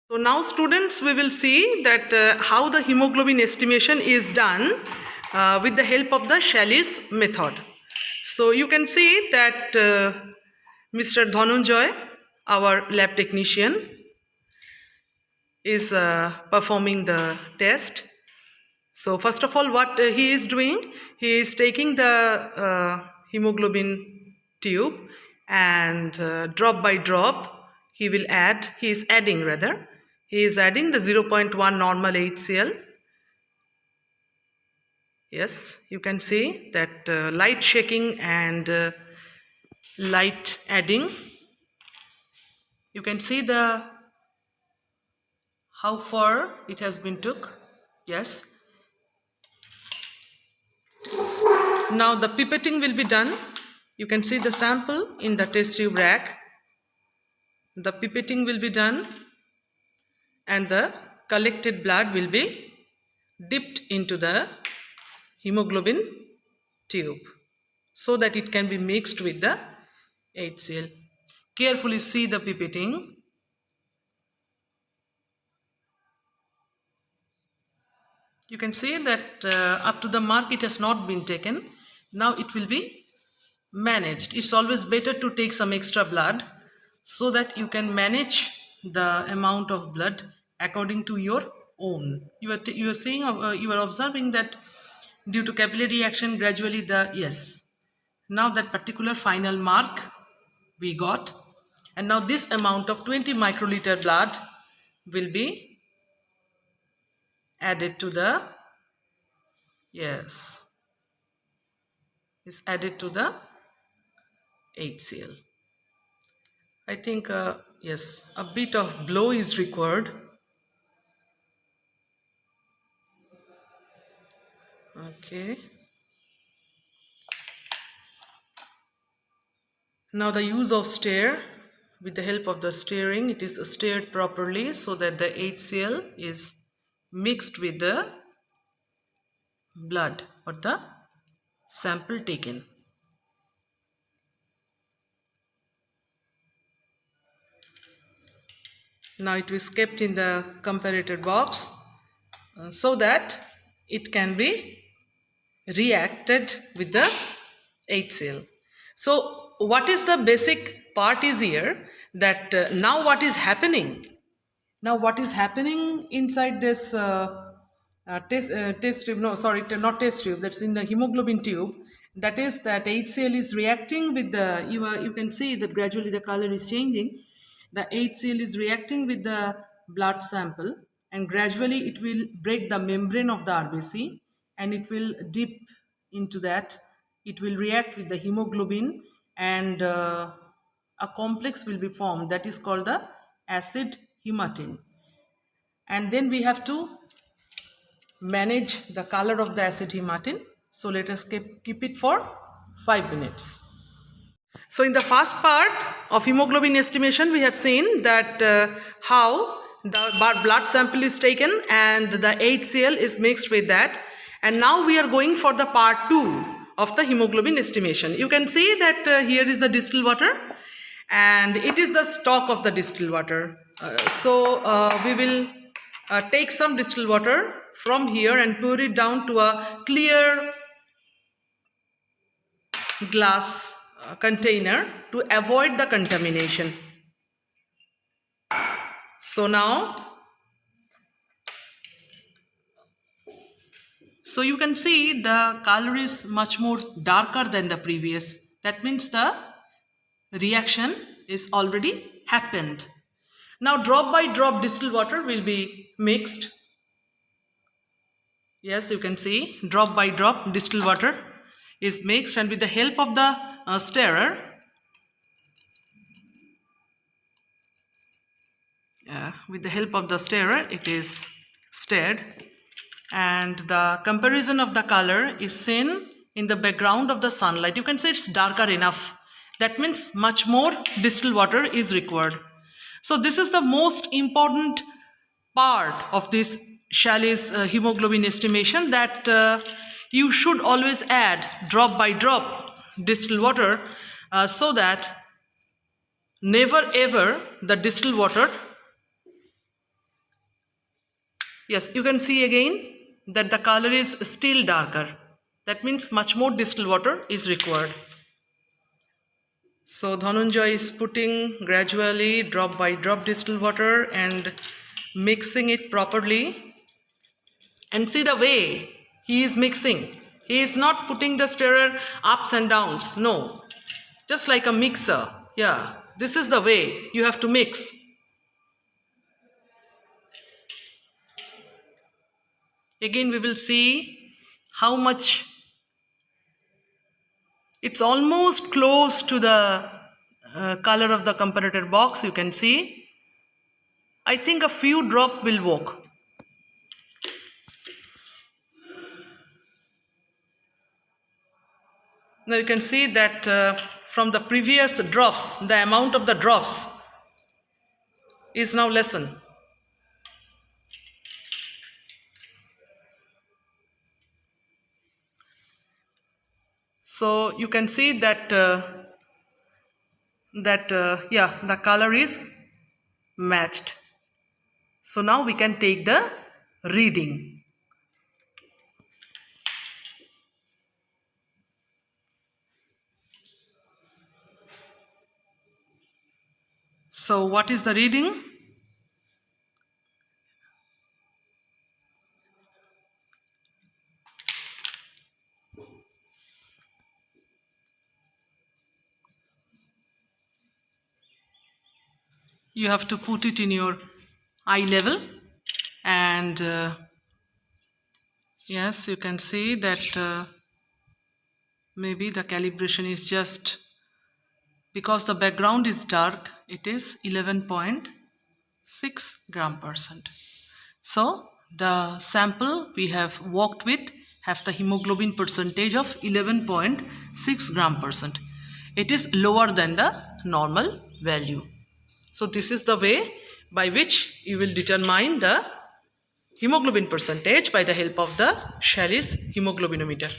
So now students, we will see that how the hemoglobin estimation is done with the help of the Shallis method. So you can see that Mr. Dhananjay, our lab technician, is performing the test. So first of all, what he is doing, he is taking the hemoglobin tube and drop by drop he is adding the 0.1 normal HCl. Yes, you can see that light shaking and light adding. You can see the how far it has been took. Yes. Now the pipetting will be done. You can see the sample in the test tube rack. The pipetting will be done and the collected blood will be dipped into the hemoglobin tube so that it can be mixed with the HCl. Carefully see the pipetting. You can see that up to the mark it has not been taken. Now it will be managed. It's always better to take some extra blood so that you can manage the amount of blood according to your own. You are saying you are observing that due to capillary action gradually now that particular final mark we got, and now this amount of 20 microliter blood will be added to the is added to the HCl. I think a bit of blow is required. Okay. Now the use of stir. With the help of the stirring, it is stirred properly so that the HCl is mixed with the blood or the sample taken. Now it is kept in the comparator box so that it can be reacted with the HCl. So what is the basic part is here that now what is happening? Now what is happening inside this test tube? No, sorry, not test tube. That's in the hemoglobin tube. That is that HCl is reacting with the. You can see that gradually the color is changing. The HCl is reacting with the blood sample, and gradually it will break the membrane of the RBC, and it will dip into that. It will react with the hemoglobin, and a complex will be formed that is called the acid hematin. And then we have to manage the color of the acid hematin. So let us keep it for 5 minutes. So in the first part of hemoglobin estimation, we have seen that how the blood sample is taken and the HCl is mixed with that. And now we are going for the part 2 of the hemoglobin estimation. You can see that here is the distilled water and it is the stock of the distilled water. We will take some distilled water from here and pour it down to a clear glass container to avoid the contamination. So now, so you can see the color is much more darker than the previous. That means the reaction is already happened. Now drop by drop distilled water will be mixed. Yes, you can see drop by drop distilled water is mixed, and with the help of the stirrer, it is stirred, and the comparison of the color is seen in the background of the sunlight. You can say it's darker enough. That means much more distilled water is required. So this is the most important part of this Shallis hemoglobin estimation, that you should always add drop by drop distilled water so that never ever the distilled water Yes, you can see again that the color is still darker. That means much more distilled water is required. So Dhananjay is putting gradually drop by drop distilled water and mixing it properly. And see the way he is mixing. He is not putting the stirrer ups and downs. No, just like a mixer. Yeah, this is the way you have to mix. Again we will see how much. It's almost close to the color of the comparator box. You can see. I think a few drop will work. Now you can see that from the previous drops, the amount of the drops is now lessened. So you can see that yeah, the color is matched. So now we can take the reading. So what is the reading? You have to put it in your eye level, and yes, you can see that maybe the calibration is just because the background is dark. It is 11.6 gram percent. So the sample we have worked with have the hemoglobin percentage of 11.6 gram percent. It is lower than the normal value. So this is the way by which you will determine the hemoglobin percentage by the help of the Sharris hemoglobinometer.